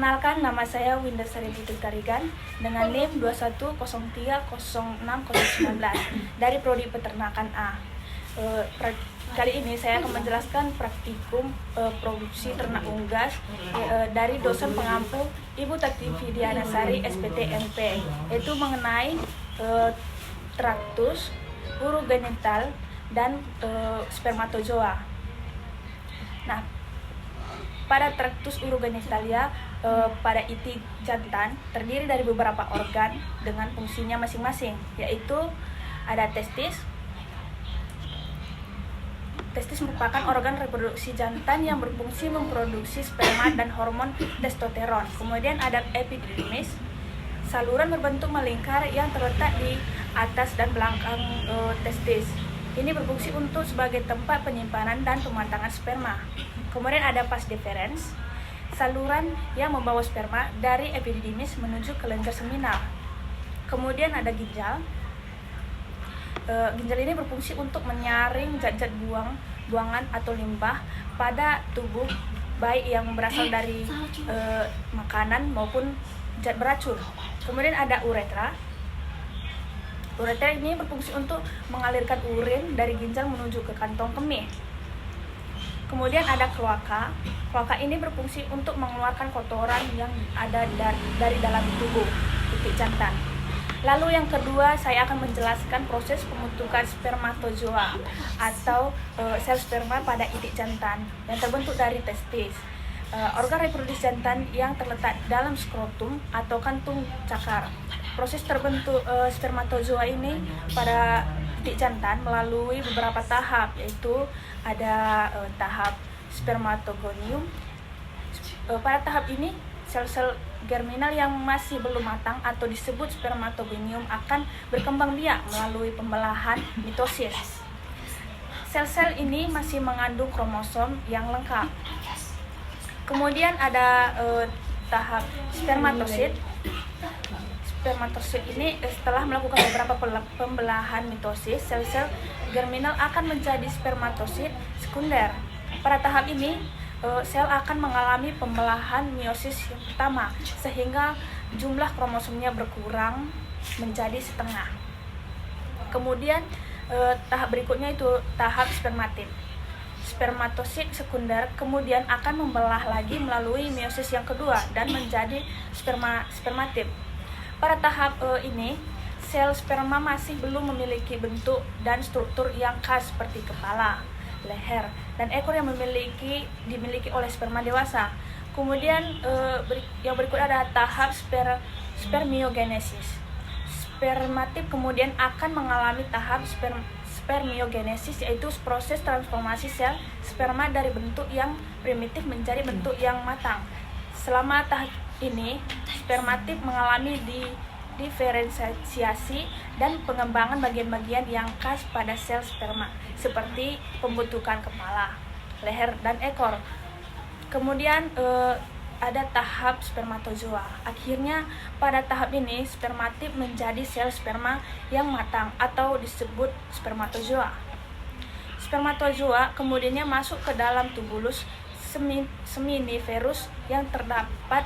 Perkenalkan, nama saya Winda Sari Putri Tarigan dengan NIM 21030619 dari Prodi Peternakan A. Kali ini saya akan menjelaskan praktikum produksi ternak unggas dari dosen pengampu Ibu Tati Fidiana Sari SPT-MP, yaitu mengenai traktus, urogenital, dan spermatozoa. Nah, pada traktus urogenitalia pada itik jantan terdiri dari beberapa organ dengan fungsinya masing-masing, yaitu ada testis. Testis merupakan organ reproduksi jantan yang berfungsi memproduksi sperma dan hormon testosteron. Kemudian ada epididymis, saluran berbentuk melingkar yang terletak di atas dan belakang testis. Ini berfungsi untuk sebagai tempat penyimpanan dan pematangan sperma. Kemudian ada vas deferens, saluran yang membawa sperma dari epididymis menuju ke kelenjar seminal. Kemudian ada ginjal. Ginjal ini berfungsi untuk menyaring zat-zat buangan atau limbah pada tubuh, baik yang berasal dari makanan maupun zat beracun. Kemudian ada uretra. Uretra ini berfungsi untuk mengalirkan urin dari ginjal menuju ke kantong kemih. Kemudian ada kloaka. Kloaka ini berfungsi untuk mengeluarkan kotoran yang ada dari dalam tubuh itik jantan. Lalu yang kedua, saya akan menjelaskan proses pembentukan spermatozoa atau sel sperma pada itik jantan yang terbentuk dari testis. Organ reproduksi jantan yang terletak dalam skrotum atau kantung cakar. Proses terbentuk spermatozoa ini pada itik jantan melalui beberapa tahap, yaitu ada tahap spermatogonium. Pada tahap ini, sel-sel germinal yang masih belum matang atau disebut spermatogonium akan berkembang biak melalui pembelahan mitosis. Sel-sel ini masih mengandung kromosom yang lengkap. Kemudian ada tahap spermatosit. Spermatosit ini setelah melakukan beberapa pembelahan mitosis, sel-sel germinal akan menjadi spermatosit sekunder. Pada tahap ini, sel akan mengalami pembelahan meiosis yang pertama, sehingga jumlah kromosomnya berkurang menjadi setengah. Kemudian tahap berikutnya itu tahap spermatid. Spermatosit sekunder kemudian akan membelah lagi melalui meiosis yang kedua dan menjadi spermatid. Pada tahap ini, sel sperma masih belum memiliki bentuk dan struktur yang khas seperti kepala, leher, dan ekor yang dimiliki oleh sperma dewasa. Kemudian yang berikut ada tahap spermiogenesis. Spermatid kemudian akan mengalami tahap spermiogenesis, yaitu proses transformasi sel sperma dari bentuk yang primitif menjadi bentuk yang matang. Selama tahap ini, spermatid mengalami diferensiasi dan pengembangan bagian-bagian yang khas pada sel sperma, seperti pembentukan kepala, leher, dan ekor. Kemudian ada tahap spermatozoa. Akhirnya, pada tahap ini, spermatid menjadi sel sperma yang matang atau disebut spermatozoa. Spermatozoa kemudiannya masuk ke dalam tubulus seminiferus yang terdapat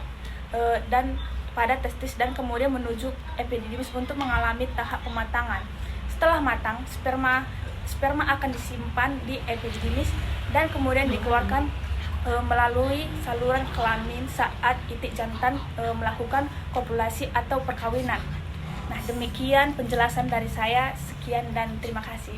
dan pada testis dan kemudian menuju epididymis untuk mengalami tahap pematangan. Setelah matang, sperma akan disimpan di epididymis dan kemudian dikeluarkan melalui saluran kelamin saat itik jantan melakukan kopulasi atau perkawinan. Nah, demikian penjelasan dari saya. Sekian dan terima kasih.